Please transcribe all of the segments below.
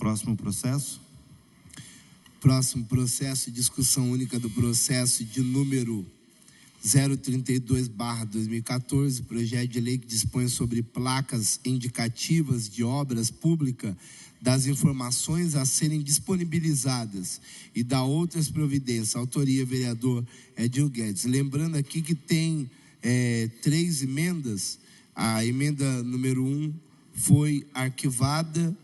Próximo processo. Próximo processo, discussão única do processo de número 032/2014, projeto de lei que dispõe sobre placas indicativas de obras públicas, das informações a serem disponibilizadas e da outras providências. Autoria, vereador Edil Guedes. Lembrando aqui que tem 3 emendas. A emenda número 1 foi arquivada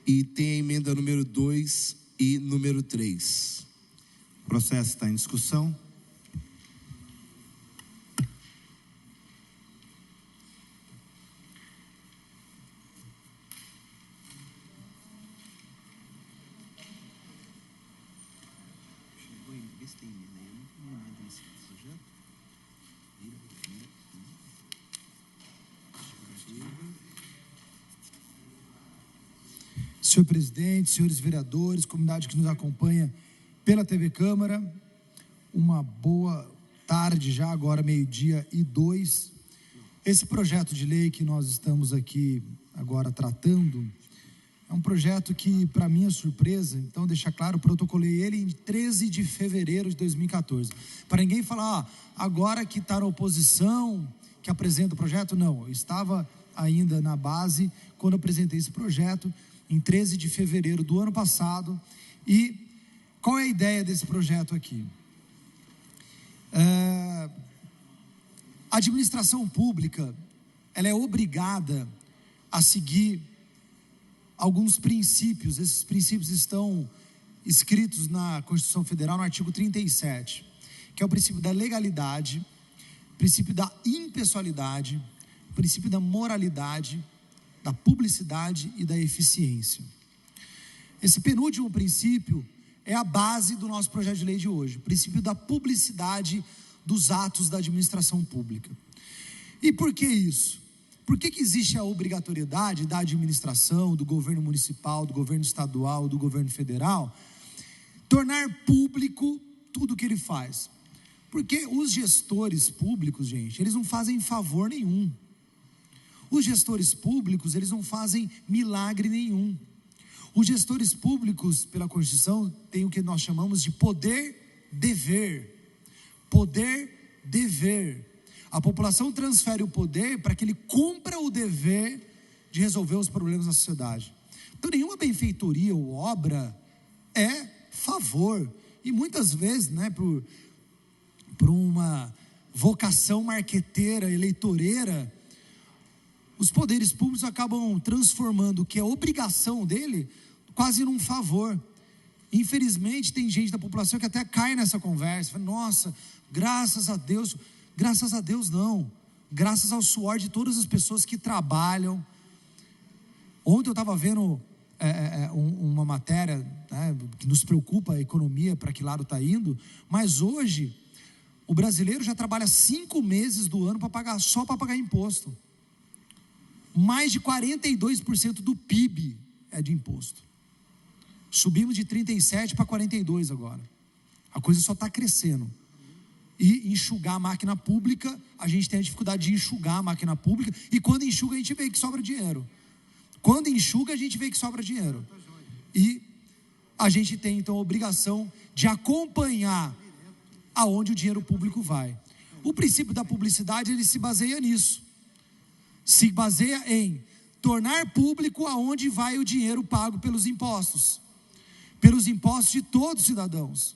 e tem a emenda número 2 e número 3. O processo está em discussão. Senhor presidente, senhores vereadores, comunidade que nos acompanha pela TV Câmara, uma boa tarde já, agora 12:02. Esse projeto de lei que nós estamos aqui agora tratando é um projeto que, para minha surpresa, então deixar claro, protocolei ele em 13 de fevereiro de 2014. Para ninguém falar, agora que está na oposição, que apresenta o projeto, não, eu estava ainda na base quando apresentei esse projeto, em 13 de fevereiro do ano passado. E qual é a ideia desse projeto aqui? A administração pública, ela é obrigada a seguir alguns princípios. Esses princípios estão escritos na Constituição Federal, no artigo 37, que é o princípio da legalidade, o princípio da impessoalidade, o princípio da moralidade, da publicidade e da eficiência. Esse penúltimo princípio é a base do nosso projeto de lei de hoje, o princípio da publicidade dos atos da administração pública. E por que isso? Por que existe a obrigatoriedade da administração, do governo municipal, do governo estadual, do governo federal, tornar público tudo o que ele faz? Porque os gestores públicos, gente, eles não fazem favor nenhum. Os gestores públicos, eles não fazem milagre nenhum. Os gestores públicos, pela Constituição, têm o que nós chamamos de poder-dever. Poder-dever. A população transfere o poder para que ele cumpra o dever de resolver os problemas da sociedade. Então, nenhuma benfeitoria ou obra é favor. E muitas vezes, por uma vocação marqueteira, eleitoreira, os poderes públicos acabam transformando o que é obrigação dele quase num favor. Infelizmente, tem gente da população que até cai nessa conversa. Fala, nossa, graças a Deus não. Graças ao suor de todas as pessoas que trabalham. Ontem eu estava vendo uma matéria, que nos preocupa a economia, para que lado está indo. Mas hoje, o brasileiro já trabalha 5 meses do ano só para pagar imposto. Mais de 42% do PIB é de imposto. Subimos de 37% para 42% agora. A coisa só está crescendo. E enxugar a máquina pública, a gente tem a dificuldade de enxugar a máquina pública. E quando enxuga, a gente vê que sobra dinheiro. E a gente tem, então, a obrigação de acompanhar aonde o dinheiro público vai. O princípio da publicidade, ele se baseia nisso. Se baseia em tornar público aonde vai o dinheiro pago pelos impostos de todos os cidadãos.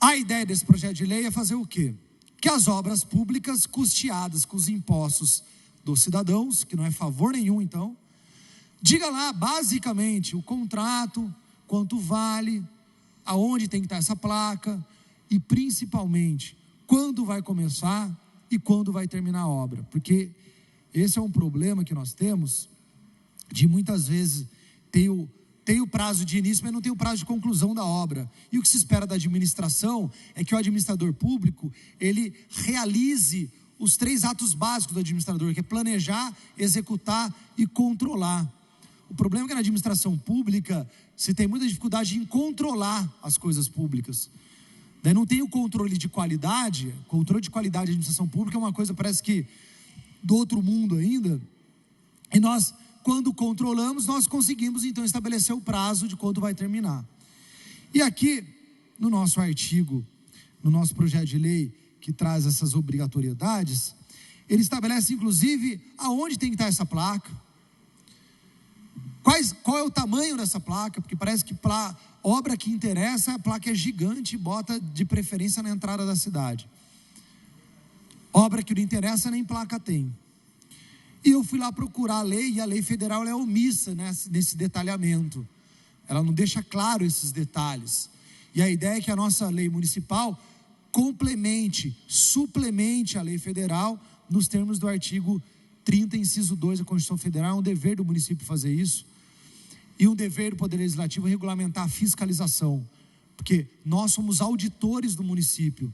A ideia desse projeto de lei é fazer o quê? Que as obras públicas custeadas com os impostos dos cidadãos, que não é favor nenhum então, diga lá basicamente o contrato, quanto vale, aonde tem que estar essa placa e principalmente quando vai começar e quando vai terminar a obra, porque esse é um problema que nós temos, de muitas vezes tem o prazo de início, mas não tem o prazo de conclusão da obra. E o que se espera da administração é que o administrador público, ele realize os 3 atos básicos do administrador, que é planejar, executar e controlar. O problema é que na administração pública, se tem muita dificuldade em controlar as coisas públicas. Daí não tem o controle de qualidade da administração pública é uma coisa, parece que do outro mundo ainda, e nós quando controlamos, nós conseguimos então estabelecer o prazo de quando vai terminar. E aqui, no nosso artigo, no nosso projeto de lei que traz essas obrigatoriedades, ele estabelece inclusive aonde tem que estar essa placa, qual é o tamanho dessa placa, porque parece que obra que interessa, a placa é gigante e bota de preferência na entrada da cidade. Obra que não interessa, nem placa tem. E eu fui lá procurar a lei, e a lei federal é omissa nesse detalhamento. Ela não deixa claro esses detalhes. E a ideia é que a nossa lei municipal complemente, suplemente a lei federal, nos termos do artigo 30, inciso 2 da Constituição Federal. É um dever do município fazer isso. E um dever do Poder Legislativo é regulamentar a fiscalização. Porque nós somos auditores do município.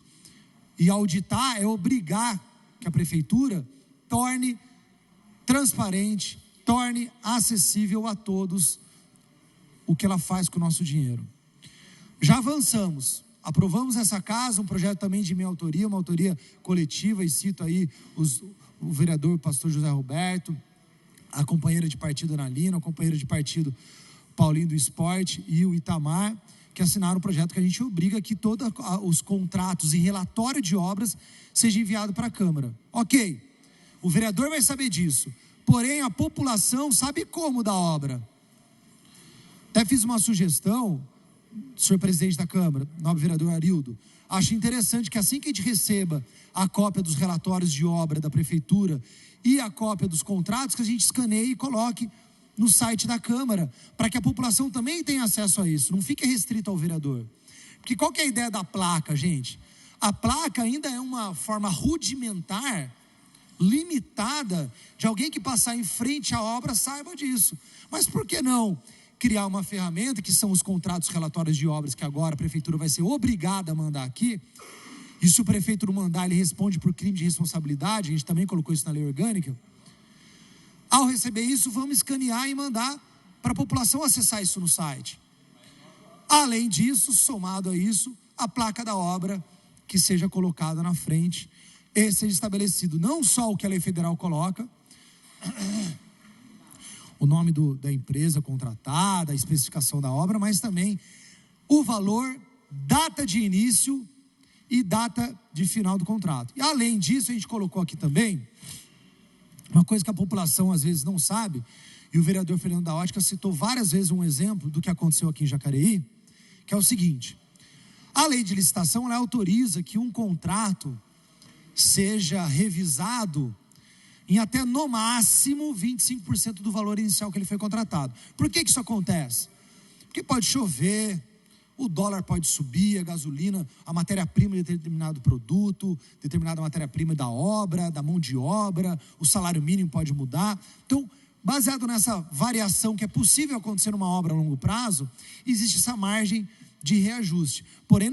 E auditar é obrigar que a prefeitura torne transparente, torne acessível a todos o que ela faz com o nosso dinheiro. Já avançamos, aprovamos essa casa, um projeto também de minha autoria, uma autoria coletiva, e cito aí o vereador pastor José Roberto, a companheira de partido Ana Lina, a companheira de partido Paulinho do Esporte e o Itamar, que assinaram um projeto que a gente obriga que todos os contratos e relatório de obras seja enviado para a Câmara. Ok, o vereador vai saber disso, porém a população sabe como da obra. Até fiz uma sugestão, senhor presidente da Câmara, nobre vereador Arildo, acho interessante que assim que a gente receba a cópia dos relatórios de obra da prefeitura e a cópia dos contratos, que a gente escaneie e coloque no site da Câmara, para que a população também tenha acesso a isso, não fique restrito ao vereador. Porque qual que é a ideia da placa, gente? A placa ainda é uma forma rudimentar, limitada, de alguém que passar em frente à obra saiba disso. Mas por que não criar uma ferramenta, que são os contratos relatórios de obras, que agora a prefeitura vai ser obrigada a mandar aqui, e se o prefeito não mandar, ele responde por crime de responsabilidade, a gente também colocou isso na lei orgânica. Ao receber isso, vamos escanear e mandar para a população acessar isso no site. Além disso, somado a isso, a placa da obra que seja colocada na frente e seja estabelecido não só o que a lei federal coloca, o nome da empresa contratada, a especificação da obra, mas também o valor, data de início e data de final do contrato. E além disso, a gente colocou aqui também uma coisa que a população às vezes não sabe, e o vereador Fernando da Ótica citou várias vezes um exemplo do que aconteceu aqui em Jacareí, que é o seguinte: a lei de licitação, ela autoriza que um contrato seja revisado em até no máximo 25% do valor inicial que ele foi contratado. Por que isso acontece? Porque pode chover, o dólar pode subir, a gasolina, a matéria-prima de determinado produto, determinada matéria-prima da obra, da mão de obra, o salário mínimo pode mudar. Então, baseado nessa variação que é possível acontecer numa obra a longo prazo, existe essa margem de reajuste. Porém,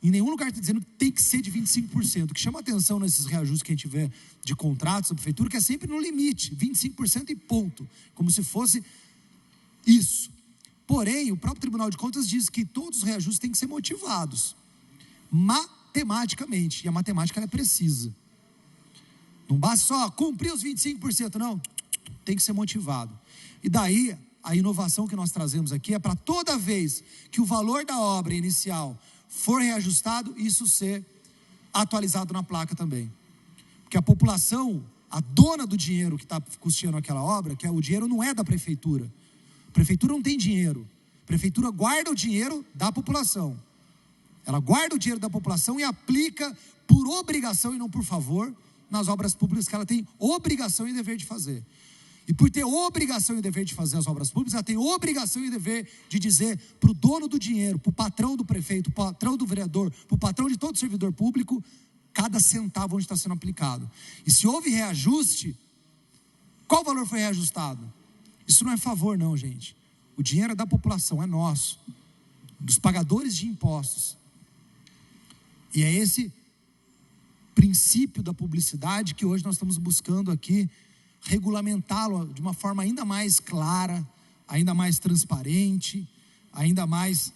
em nenhum lugar está dizendo que tem que ser de 25%. O que chama atenção nesses reajustes que a gente vê de contratos da prefeitura, que é sempre no limite, 25% e ponto, como se fosse isso. Porém, o próprio Tribunal de Contas diz que todos os reajustes têm que ser motivados, matematicamente, e a matemática ela é precisa. Não basta só cumprir os 25%, não, tem que ser motivado. E daí, a inovação que nós trazemos aqui é para toda vez que o valor da obra inicial for reajustado, isso ser atualizado na placa também. Porque a população, a dona do dinheiro que está custeando aquela obra, que o dinheiro não é da prefeitura. A prefeitura não tem dinheiro. A prefeitura guarda o dinheiro da população. Ela guarda o dinheiro da população e aplica por obrigação e não por favor nas obras públicas que ela tem obrigação e dever de fazer. E por ter obrigação e dever de fazer as obras públicas, ela tem obrigação e dever de dizer para o dono do dinheiro, para o patrão do prefeito, para o patrão do vereador, para o patrão de todo servidor público, cada centavo onde está sendo aplicado. E se houve reajuste, qual valor foi reajustado? Isso não é favor não, gente. O dinheiro é da população, é nosso, dos pagadores de impostos. E é esse princípio da publicidade que hoje nós estamos buscando aqui regulamentá-lo de uma forma ainda mais clara, ainda mais transparente, ainda mais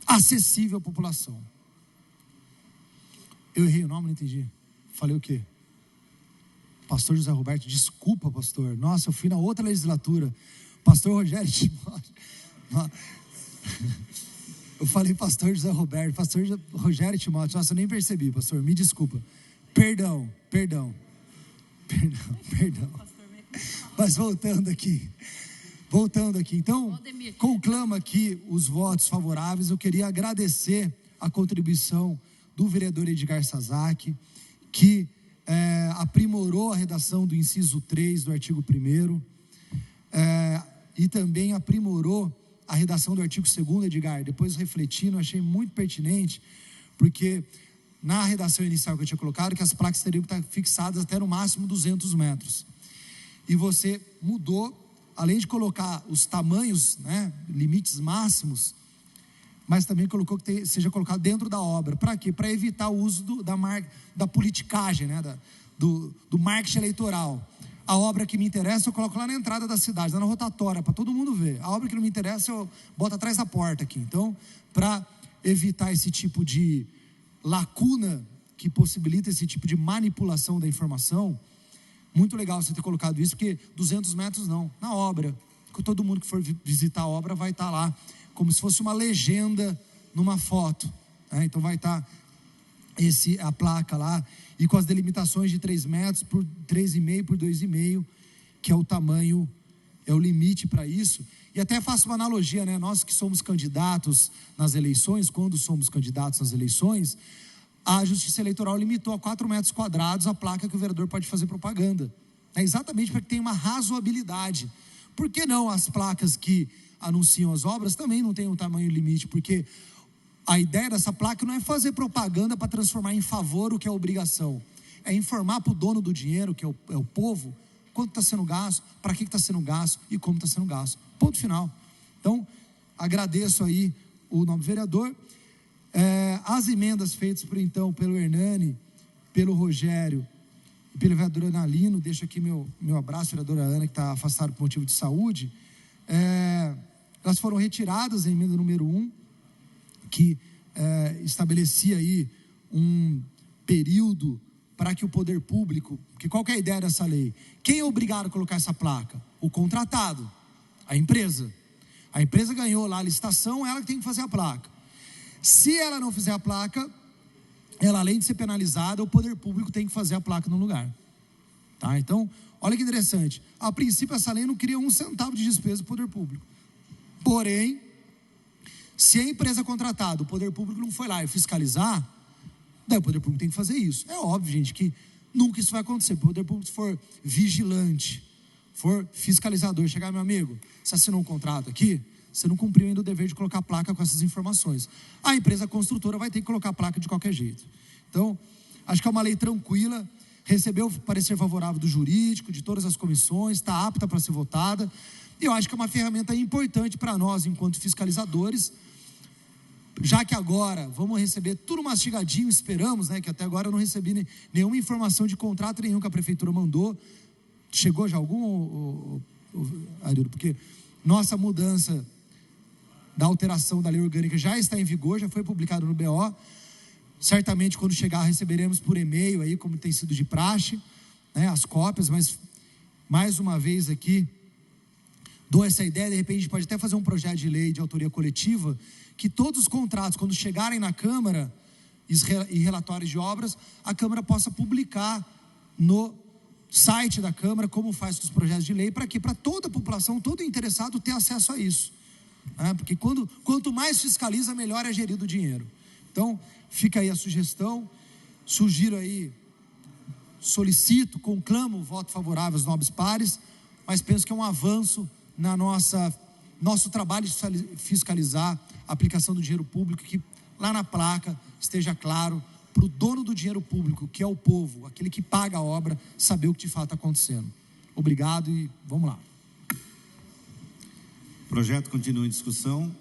acessível à população. Eu errei o nome, não entendi. Falei o quê? Pastor José Roberto, desculpa, pastor. Nossa, eu fui na outra legislatura. Pastor Rogério Timóteo. Eu falei pastor José Roberto, pastor Rogério Timóteo. Nossa, eu nem percebi, pastor, me desculpa. Perdão. Mas voltando aqui. Então, conclama aqui os votos favoráveis. Eu queria agradecer a contribuição do vereador Edgar Sazak, que aprimorou a redação do inciso 3 do artigo 1º, e também aprimorou a redação do artigo 2º, Edgar. Depois, refletindo, achei muito pertinente, porque na redação inicial que eu tinha colocado, que as placas teriam que estar fixadas até no máximo 200 metros. E você mudou, além de colocar os tamanhos, né, limites máximos, mas também colocou que seja colocado dentro da obra. Para quê? Para evitar o uso da politicagem, né, do marketing eleitoral. A obra que me interessa eu coloco lá na entrada da cidade, lá na rotatória, para todo mundo ver. A obra que não me interessa eu boto atrás da porta aqui. Então, para evitar esse tipo de lacuna que possibilita esse tipo de manipulação da informação, muito legal você ter colocado isso, porque 200 metros não, na obra. Todo mundo que for visitar a obra vai estar lá, como se fosse uma legenda numa foto, né? Então vai estar a placa lá, e com as delimitações de 3 metros por 3,5 por 2,5, que é o tamanho, é o limite para isso. E até faço uma analogia, né? Nós que somos candidatos nas eleições, quando somos candidatos nas eleições, a Justiça Eleitoral limitou a 4 metros quadrados a placa que o vereador pode fazer propaganda. É exatamente para que tenha uma razoabilidade. Por que não as placas que anunciam as obras também não têm um tamanho limite? Porque a ideia dessa placa não é fazer propaganda para transformar em favor o que é obrigação. É informar para o dono do dinheiro, que é o povo, quanto está sendo gasto, para que está sendo gasto e como está sendo gasto. Ponto final. Então, agradeço aí o nobre vereador. As emendas feitas pelo Hernani, pelo Rogério e pelo vereador Analino, deixo aqui meu abraço, vereadora Ana, que está afastada por motivo de saúde. Elas foram retiradas, a emenda número 1, que estabelecia aí um período para que o poder público, porque qual que é a ideia dessa lei? Quem é obrigado a colocar essa placa? O contratado, a empresa. A empresa ganhou lá a licitação, ela que tem que fazer a placa. Se ela não fizer a placa, ela, além de ser penalizada, o poder público tem que fazer a placa no lugar. Tá? Então, olha que interessante. A princípio, essa lei não cria 1 centavo de despesa do poder público. Porém, se a empresa contratada, o poder público não foi lá e fiscalizar, daí o poder público tem que fazer isso. É óbvio, gente, que nunca isso vai acontecer. O poder público for vigilante, for fiscalizador, chegar, meu amigo, você assinou um contrato aqui, você não cumpriu ainda o dever de colocar placa com essas informações. A empresa construtora vai ter que colocar placa de qualquer jeito. Então, acho que é uma lei tranquila, recebeu parecer favorável do jurídico, de todas as comissões, está apta para ser votada. E eu acho que é uma ferramenta importante para nós, enquanto fiscalizadores, já que agora vamos receber tudo mastigadinho, esperamos, né, que até agora eu não recebi nenhuma informação de contrato nenhum que a prefeitura mandou. Chegou já algum, Arido? Porque nossa mudança da alteração da lei orgânica já está em vigor, já foi publicado no BO. Certamente, quando chegar, receberemos por e-mail aí, como tem sido de praxe, né, as cópias, mas mais uma vez aqui dou essa ideia. De repente a gente pode até fazer um projeto de lei de autoria coletiva, que todos os contratos, quando chegarem na Câmara e relatórios de obras, a Câmara possa publicar no site da Câmara, como faz com os projetos de lei, para que para toda a população, todo interessado, ter acesso a isso, né? Porque quanto mais fiscaliza, melhor é gerido o dinheiro. Então, fica aí a sugestão, sugiro aí, solicito, conclamo o voto favorável aos nobres pares, mas penso que é um avanço na nosso trabalho de fiscalizar a aplicação do dinheiro público, que lá na placa esteja claro para o dono do dinheiro público, que é o povo, aquele que paga a obra, saber o que de fato está acontecendo. Obrigado e vamos lá. O projeto continua em discussão.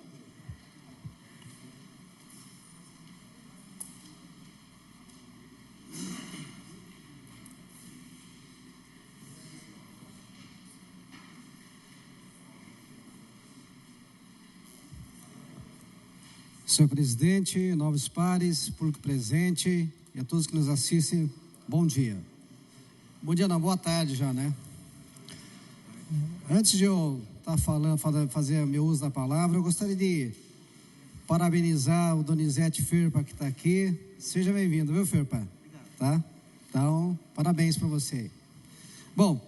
Senhor presidente, nobres pares, público presente e a todos que nos assistem, bom dia. Bom dia, não, boa tarde já, né? Antes de eu estar falando, fazer meu uso da palavra, eu gostaria de parabenizar o Donizete Ferpa, que está aqui. Seja bem-vindo, viu, Ferpa? Tá? Então, parabéns para você. Bom,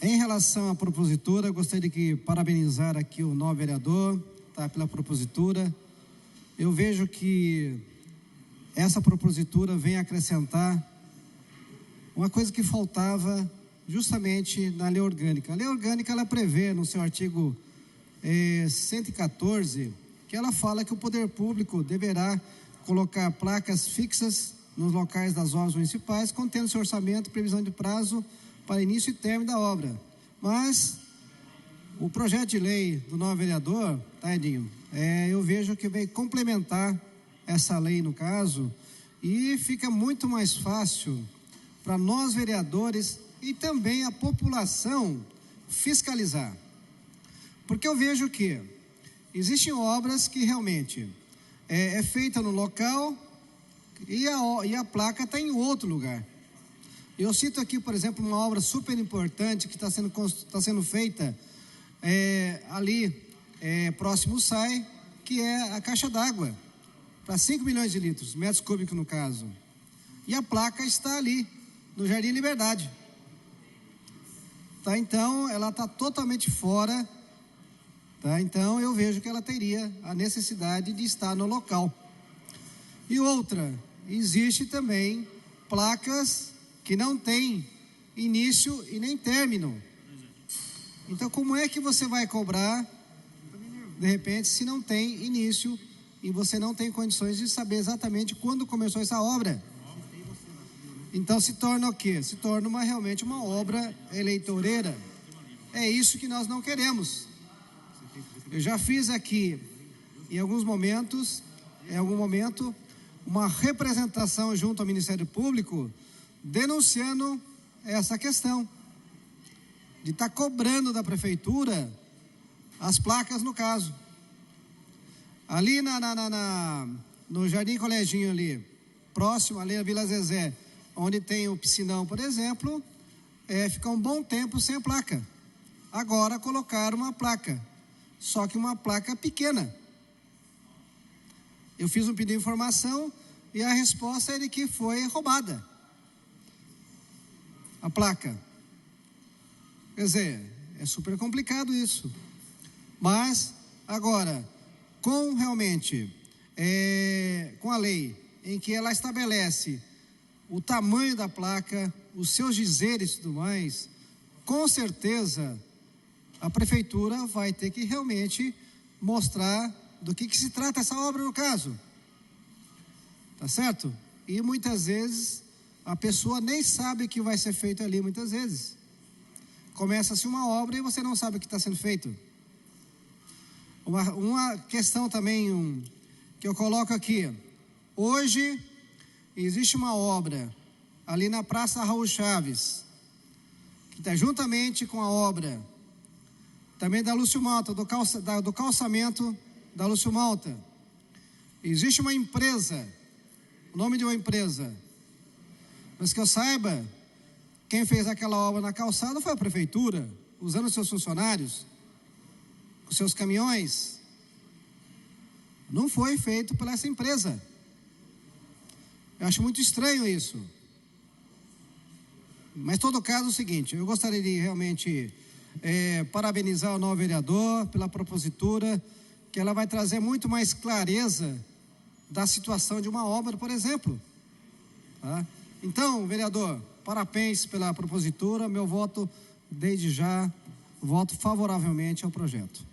em relação à propositura, eu gostaria de parabenizar aqui o novo vereador, tá, pela propositura. Eu vejo que essa propositura vem acrescentar uma coisa que faltava justamente na lei orgânica. A lei orgânica, ela prevê no seu artigo 114, que ela fala que o poder público deverá colocar placas fixas nos locais das obras municipais, contendo seu orçamento, previsão de prazo para início e término da obra. Mas o projeto de lei do novo vereador, tá, Edinho, eu vejo que veio complementar essa lei no caso, e fica muito mais fácil para nós vereadores e também a população fiscalizar. Porque eu vejo que existem obras que realmente é feita no local e a placa está em outro lugar. Eu cito aqui, por exemplo, uma obra super importante que está sendo feita ali próximo ao SAI, que é a caixa d'água, para 5 milhões de litros, metros cúbicos no caso. E a placa está ali, no Jardim Liberdade. Tá, então, ela está totalmente fora. Tá, então, eu vejo que ela teria a necessidade de estar no local. E outra, existe também placas que não têm início e nem término. Então, como é que você vai cobrar, de repente, se não tem início e você não tem condições de saber exatamente quando começou essa obra? Então, se torna o quê? Se torna realmente uma obra eleitoreira. É isso que nós não queremos. Eu já fiz aqui, em algum momento, uma representação junto ao Ministério Público, denunciando essa questão de estar cobrando da prefeitura as placas, no caso. Ali no Jardim Coleginho ali, próximo ali à Vila Zezé, onde tem o piscinão, por exemplo, fica um bom tempo sem a placa. Agora colocaram uma placa, só que uma placa pequena. Eu fiz um pedido de informação e a resposta é de que foi roubada a placa. Quer dizer, é super complicado isso. Mas, agora, com a lei em que ela estabelece o tamanho da placa, os seus dizeres e tudo mais, com certeza a prefeitura vai ter que realmente mostrar do que se trata essa obra no caso. Tá certo? E muitas vezes a pessoa nem sabe o que vai ser feito ali, muitas vezes. Começa-se uma obra e você não sabe o que está sendo feito. Uma questão também que eu coloco aqui. Hoje existe uma obra ali na Praça Raul Chaves, que está juntamente com a obra também da Lúcio Malta, do calçamento da Lúcio Malta. Existe uma empresa, o nome de uma empresa, mas que eu saiba, quem fez aquela obra na calçada foi a prefeitura, usando seus funcionários, os seus caminhões. Não foi feito por essa empresa. Eu acho muito estranho isso. Mas, em todo caso, é o seguinte, eu gostaria de realmente parabenizar o novo vereador pela propositura, que ela vai trazer muito mais clareza da situação de uma obra, por exemplo. Tá? Então, vereador, parabéns pela propositura. Meu voto, desde já, voto favoravelmente ao projeto.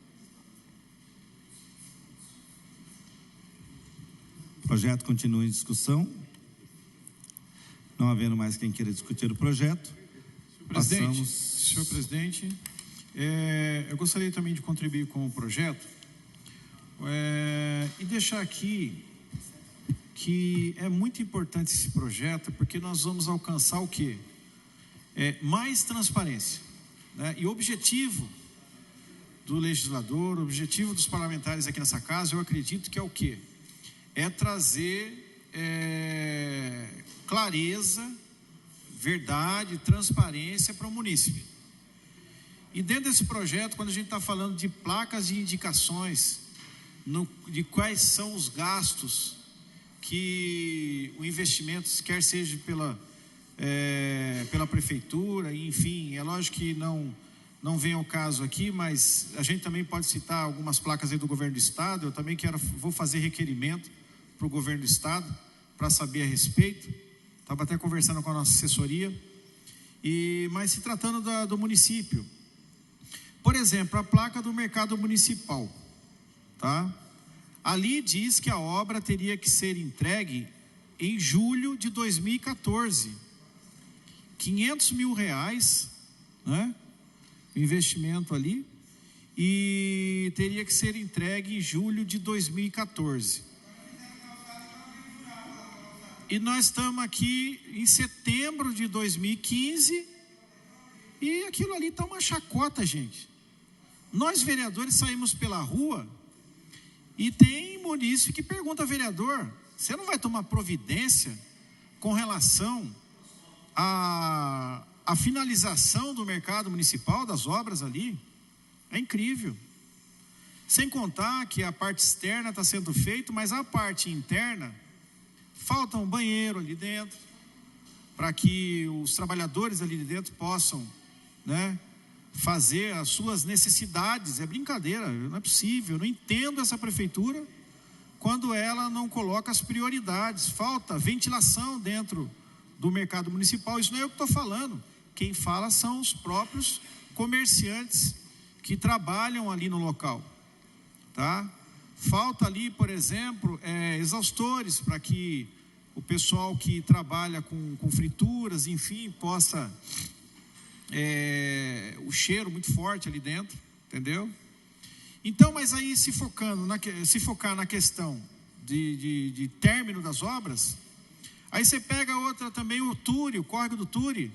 O projeto continua em discussão. Não havendo mais quem queira discutir o projeto, Senhor presidente, eu gostaria também de contribuir com o projeto e deixar aqui que é muito importante esse projeto, porque nós vamos alcançar o quê? Mais transparência, né? E o objetivo do legislador, o objetivo dos parlamentares aqui nessa casa, eu acredito que é o quê? É trazer clareza verdade, transparência para o munícipe. E dentro desse projeto, quando a gente está falando de placas de indicações, de quais são os gastos que o investimento, quer seja pela prefeitura, enfim, é lógico que não vem ao caso aqui, mas a gente também pode citar algumas placas aí do governo do estado. Eu também vou fazer requerimento para o governo do estado para saber a respeito. Estava até conversando com a nossa assessoria. Mas se tratando do município, por exemplo, a placa do mercado municipal, tá? Ali diz que a obra teria que ser entregue em julho de 2014. R$500 mil, né? Investimento ali, e teria que ser entregue em julho de 2014. E nós estamos aqui em setembro de 2015 e aquilo ali está uma chacota, gente. Nós vereadores saímos pela rua e tem munícipe que pergunta, vereador, você não vai tomar providência com relação à finalização do mercado municipal, das obras ali? É incrível. Sem contar que a parte externa está sendo feita, mas a parte interna, falta um banheiro ali dentro, para que os trabalhadores ali de dentro possam, né, fazer as suas necessidades. É brincadeira, não é possível. Eu não entendo essa prefeitura quando ela não coloca as prioridades. Falta ventilação dentro do mercado municipal. Isso não é eu que estou falando. Quem fala são os próprios comerciantes que trabalham ali no local, tá? Falta ali, por exemplo, exaustores para que o pessoal que trabalha com frituras, enfim, possa... o cheiro muito forte ali dentro, entendeu? Então, mas aí se focar na questão de término das obras, aí você pega outra também, o Turi, o córrego do Turi,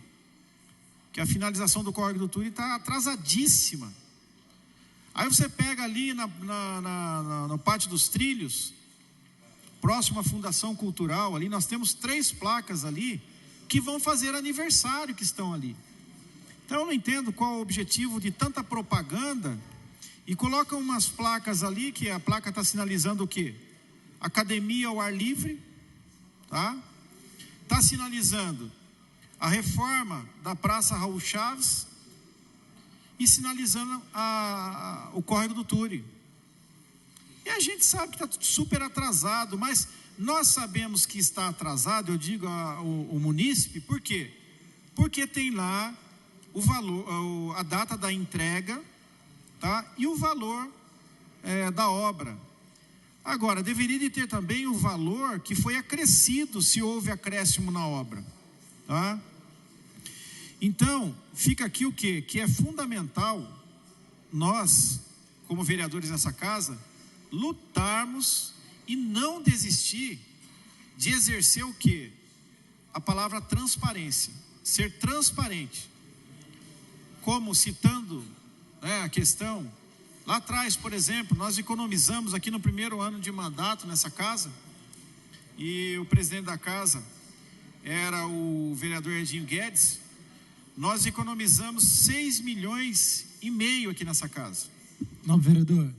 que a finalização do córrego do Turi está atrasadíssima. Aí você pega ali no Pátio dos Trilhos, próximo à Fundação Cultural, ali nós temos 3 placas ali que vão fazer aniversário, que estão ali. Então eu não entendo qual o objetivo de tanta propaganda, e colocam umas placas ali, que a placa está sinalizando o quê? Academia ao ar livre, tá? Está sinalizando a reforma da Praça Raul Chaves e sinalizando o córrego do Turi. E a gente sabe que está super atrasado, mas nós sabemos que está atrasado, eu digo o munícipe, por quê? Porque tem lá o valor, a data da entrega, tá? E o valor da obra. Agora, deveria de ter também o valor que foi acrescido, se houve acréscimo na obra, tá? Então, fica aqui o quê? Que é fundamental nós, como vereadores nessa casa, lutarmos e não desistir de exercer o quê? A palavra transparência, ser transparente. Como citando, né, a questão, lá atrás, por exemplo, nós economizamos aqui no primeiro ano de mandato nessa casa, e o presidente da casa era o vereador Edinho Guedes. Nós economizamos 6,5 milhões aqui nessa casa. Não, vereador.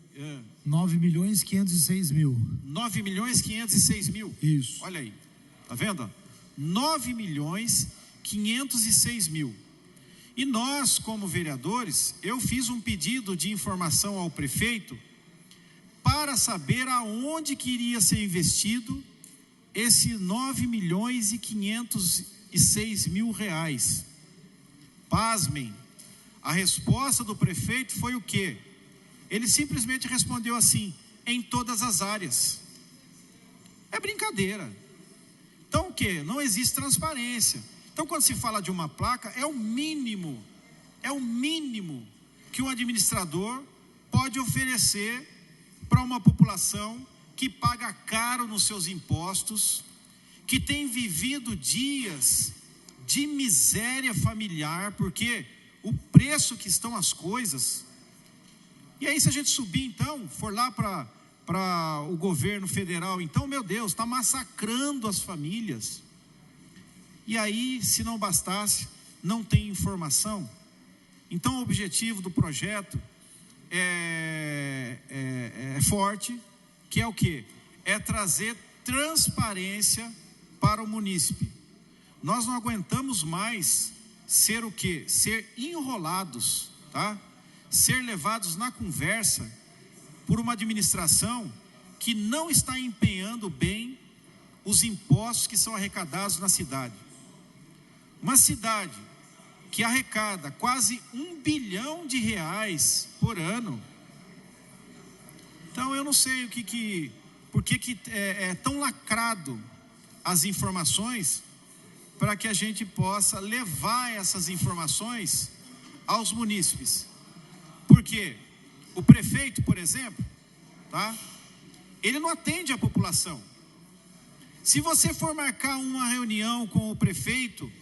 9.506 mil. 9.506 mil? Isso. Olha aí, tá vendo? 9.506 mil. E nós, como vereadores, eu fiz um pedido de informação ao prefeito para saber aonde que iria ser investido esse 9.506 mil reais. Pasmem, a resposta do prefeito foi o quê? Ele simplesmente respondeu assim: em todas as áreas. É brincadeira. Então o quê? Não existe transparência. Então quando se fala de uma placa, é o mínimo que um administrador pode oferecer para uma população que paga caro nos seus impostos, que tem vivido dias de miséria familiar, porque o preço que estão as coisas. E aí, se a gente subir, então, for lá para o governo federal, então, meu Deus, está massacrando as famílias. E aí, se não bastasse, não tem informação. Então, o objetivo do projeto é forte, que é o quê? É trazer transparência para o munícipe. Nós não aguentamos mais ser o quê? Ser enrolados, tá? Ser levados na conversa por uma administração que não está empenhando bem os impostos que são arrecadados na cidade. Uma cidade que arrecada quase R$1 bilhão por ano. Então eu não sei por que é tão lacrado as informações, para que a gente possa levar essas informações aos munícipes. Porque o prefeito, por exemplo, tá? Ele não atende a população. Se você for marcar uma reunião com o prefeito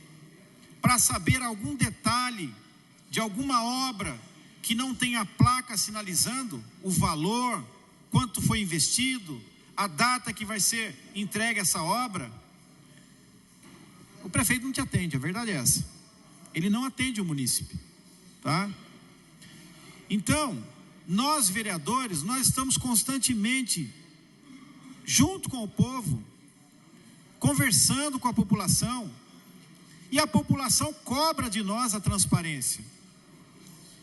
para saber algum detalhe de alguma obra que não tem a placa sinalizando o valor, quanto foi investido, a data que vai ser entregue essa obra, o prefeito não te atende, a verdade é essa. Ele não atende o munícipe, tá? Então, nós vereadores, nós estamos constantemente junto com o povo, conversando com a população, e a população cobra de nós a transparência.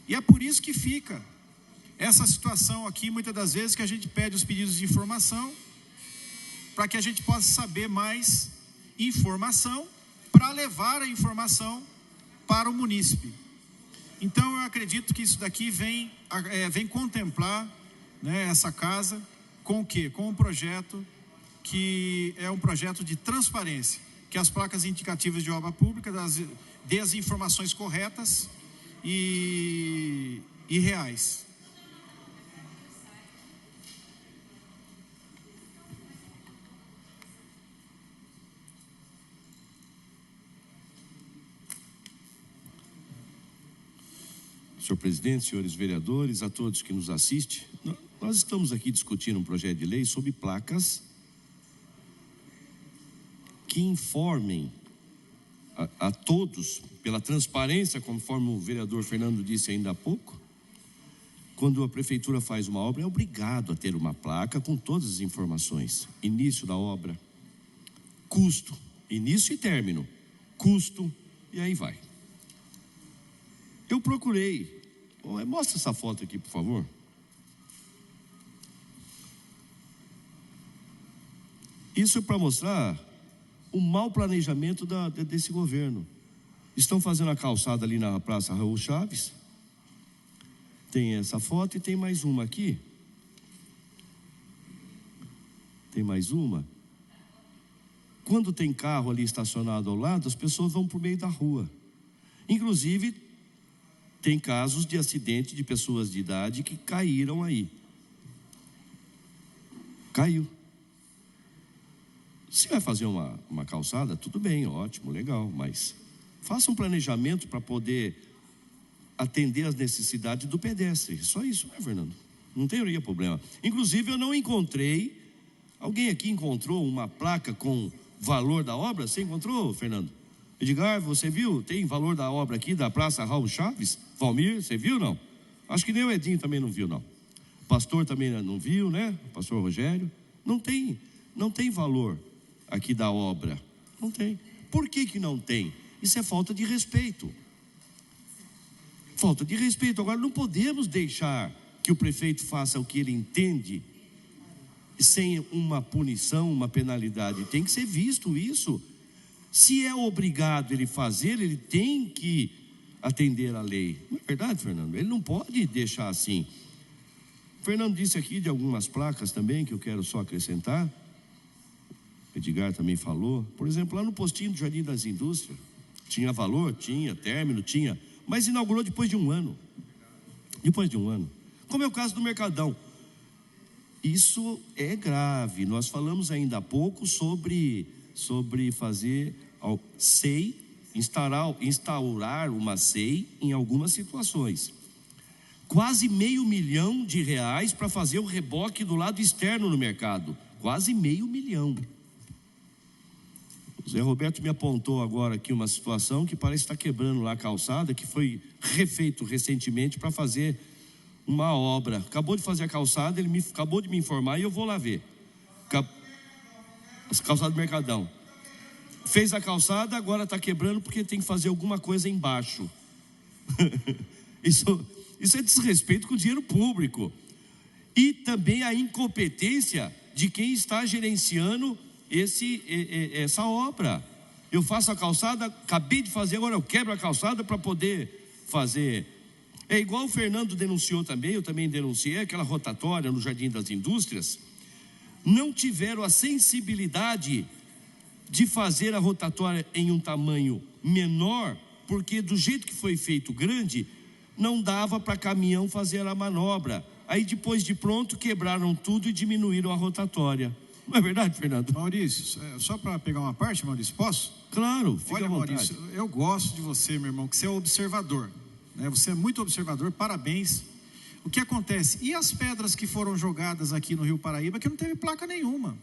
E é por isso que fica essa situação aqui, muitas das vezes, que a gente pede os pedidos de informação, para que a gente possa saber mais informação, para levar a informação para o munícipe. Então eu acredito que isso daqui vem contemplar, né, essa casa com o quê? Com um projeto que é um projeto de transparência, que as placas indicativas de obra pública dê as informações corretas e reais. Senhor presidente, senhores vereadores, a todos que nos assistem, nós estamos aqui discutindo um projeto de lei sobre placas que informem a todos, pela transparência, conforme o vereador Fernando disse ainda há pouco. Quando a prefeitura faz uma obra, é obrigado a ter uma placa com todas as informações: início da obra, custo, início e término, custo, e aí vai. Eu procurei, mostra essa foto aqui, por favor. Isso é para mostrar o mau planejamento desse governo. Estão fazendo a calçada ali na Praça Raul Chaves. Tem essa foto e tem mais uma aqui. Tem mais uma. Quando tem carro ali estacionado ao lado, as pessoas vão por meio da rua. Inclusive, tem casos de acidente de pessoas de idade que caíram aí. Caiu. Se vai fazer uma calçada, tudo bem, ótimo, legal, mas faça um planejamento para poder atender às necessidades do pedestre. Só isso, né, Fernando? Não teria problema. Inclusive, eu não encontrei. Alguém aqui encontrou uma placa com valor da obra? Você encontrou, Fernando? Edgar, você viu? Tem valor da obra aqui da Praça Raul Chaves? Valmir, você viu, não? Acho que nem o Edinho também não viu, não. O pastor também não viu, né? O pastor Rogério. Não tem valor aqui da obra. Não tem. Por que não tem? Isso é falta de respeito. Falta de respeito. Agora, não podemos deixar que o prefeito faça o que ele entende sem uma punição, uma penalidade. Tem que ser visto isso. Se é obrigado ele fazer, ele tem que atender à lei. Não é verdade, Fernando? Ele não pode deixar assim. O Fernando disse aqui de algumas placas também, que eu quero só acrescentar. O Edgar também falou. Por exemplo, lá no postinho do Jardim das Indústrias, tinha valor, tinha término, tinha, mas inaugurou depois de um ano. Depois de um ano. Como é o caso do Mercadão. Isso é grave. Nós falamos ainda há pouco sobre fazer SEI, instaurar uma SEI em algumas situações. Quase R$500 mil para fazer o reboque do lado externo no mercado. Quase R$500 mil. O Zé Roberto me apontou agora aqui uma situação que parece estar quebrando lá a calçada, que foi refeito recentemente para fazer uma obra. Acabou de fazer a calçada, ele acabou de me informar e eu vou lá ver. As calçadas do Mercadão. Fez a calçada, agora está quebrando porque tem que fazer alguma coisa embaixo. Isso é desrespeito com o dinheiro público. E também a incompetência de quem está gerenciando essa obra. Eu faço a calçada, acabei de fazer, agora eu quebro a calçada para poder fazer. É igual o Fernando denunciou também, eu também denunciei, aquela rotatória no Jardim das Indústrias. Não tiveram a sensibilidade de fazer a rotatória em um tamanho menor, porque do jeito que foi feito grande, não dava para caminhão fazer a manobra. Aí depois de pronto, quebraram tudo e diminuíram a rotatória. Não é verdade, Fernando? Maurício, só para pegar uma parte, Maurício, posso? Claro, fica Olha, à vontade. Maurício, eu gosto de você, meu irmão, que você é observador, né? Você é muito observador, parabéns. O que acontece? E as pedras que foram jogadas aqui no Rio Paraíba, que não teve placa nenhuma,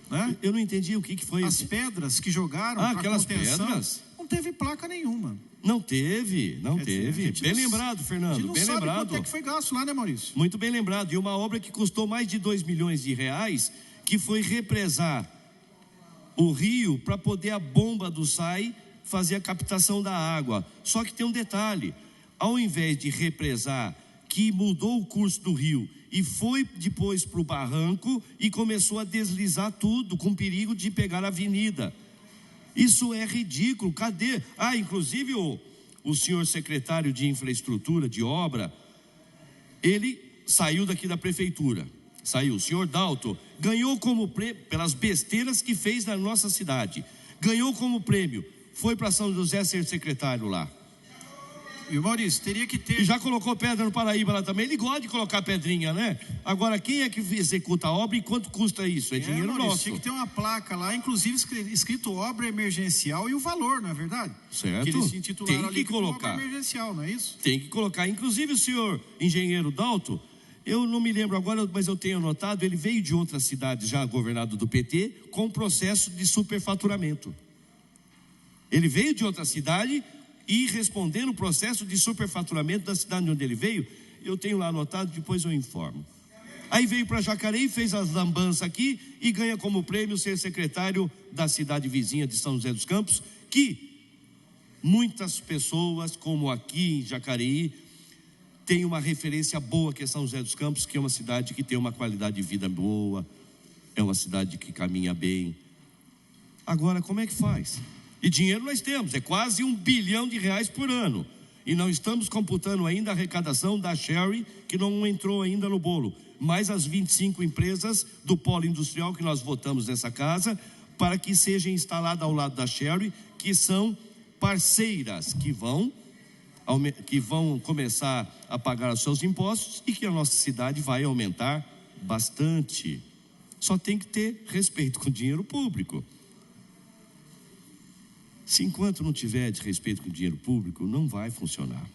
né? Eu não entendi o que foi. As pedras que jogaram para aquelas contenção, pedras? não teve placa nenhuma. Não teve. Quer dizer, Bem lembrado, Fernando, A gente não bem sabe lembrado. quanto é que foi gasto lá, né, Maurício? Muito bem lembrado. E uma obra que custou mais de 2 milhões de reais, que foi represar o rio para poder a bomba do SAI fazer a captação da água. Só que tem um detalhe: ao invés de represar, que mudou o curso do rio e foi depois para o barranco e começou a deslizar tudo, com perigo de pegar a avenida. Isso é ridículo. Cadê? Inclusive o senhor secretário de infraestrutura, de obra, ele saiu daqui da prefeitura. Saiu. O senhor Dalto ganhou como prêmio, pelas besteiras que fez na nossa cidade, ganhou como prêmio, foi para São José ser secretário lá. E o Maurício, teria que ter... E já colocou pedra no Paraíba lá também. Ele gosta de colocar pedrinha, né? Agora, quem é que executa a obra e quanto custa isso? É dinheiro Maurício, nosso. tinha que ter uma placa lá, inclusive escrito obra emergencial e o valor, não é verdade? Certo. Que eles intitularam Tem que ali colocar. obra emergencial, não é isso? Tem que colocar. Inclusive o senhor engenheiro Dalto, eu não me lembro agora, mas eu tenho anotado, ele veio de outra cidade já governado do PT com processo de superfaturamento. Ele veio de outra cidade e respondendo o processo de superfaturamento da cidade onde ele veio, eu tenho lá anotado, depois eu informo. Aí veio para Jacareí, fez as lambanças aqui e ganha como prêmio ser secretário da cidade vizinha de São José dos Campos, que muitas pessoas, como aqui em Jacareí, tem uma referência boa que é São José dos Campos, que é uma cidade que tem uma qualidade de vida boa, é uma cidade que caminha bem. Agora, como é que faz? E dinheiro nós temos, é quase R$1 bilhão por ano. E não estamos computando ainda a arrecadação da Sherry, que não entrou ainda no bolo. Mais as 25 empresas do polo industrial que nós votamos nessa casa, para que seja instalada ao lado da Sherry, que são parceiras que vão começar a pagar os seus impostos e que a nossa cidade vai aumentar bastante. Só tem que ter respeito com o dinheiro público. Se enquanto não tiver desrespeito com o dinheiro público, não vai funcionar.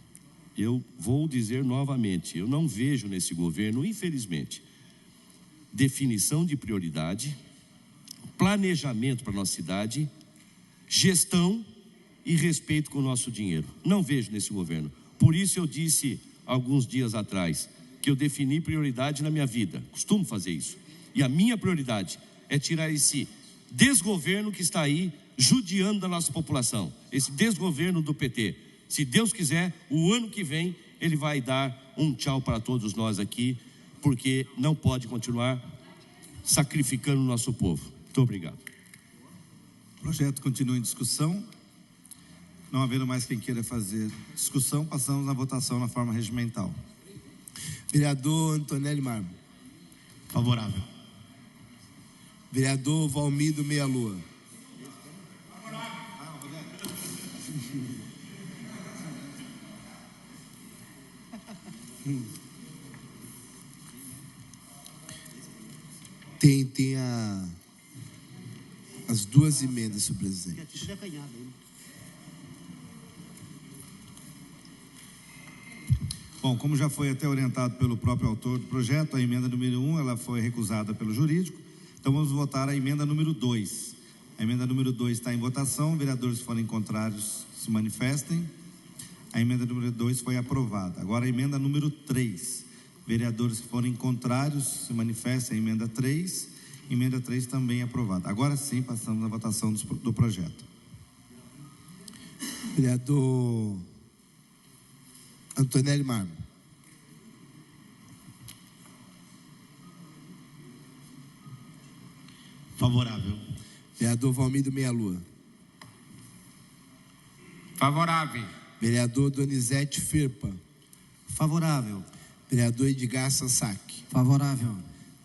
Eu vou dizer novamente, eu não vejo nesse governo, infelizmente, definição de prioridade, planejamento para a nossa cidade, gestão e respeito com o nosso dinheiro. Não vejo nesse governo. Por isso eu disse alguns dias atrás que eu defini prioridade na minha vida. Costumo fazer isso. E a minha prioridade é tirar esse desgoverno que está aí judiando da nossa população, esse desgoverno do PT. Se Deus quiser, o ano que vem ele vai dar um tchau para todos nós aqui, porque não pode continuar sacrificando o nosso povo. Muito obrigado. O projeto continua em discussão. Não havendo mais quem queira fazer discussão, passamos à votação na forma regimental. Vereador Antonelli Marmo. Favorável. Vereador Valmido Meia Lua. Tem as duas emendas, senhor presidente. Bom, como já foi até orientado pelo próprio autor do projeto, a emenda número 1, ela foi recusada pelo jurídico. Então vamos votar a emenda número 2. A emenda número 2 está em votação. Vereadores que forem contrários se manifestem. A emenda número 2 foi aprovada. Agora a emenda número 3. Vereadores que forem contrários se manifestem. A emenda 3. Emenda 3 também aprovada. Agora sim, passamos à votação do projeto. Vereador Antonelli Marmo. Favorável. Vereador Valmir Meia Lua. Favorável. Vereador Donizete Firpa. Favorável. Vereador Edgar Sasaki. Favorável.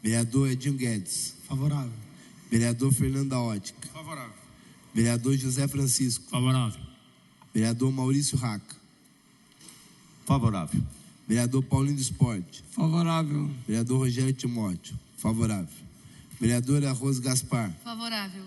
Vereador Edinho Guedes. Favorável. Vereador Fernando da Ótica. Favorável. Vereador José Francisco. Favorável. Vereador Maurício Raca. Favorável. Vereador Paulinho do Esporte. Favorável. Vereador Rogério Timóteo. Favorável. Vereadora Rose Gaspar. Favorável.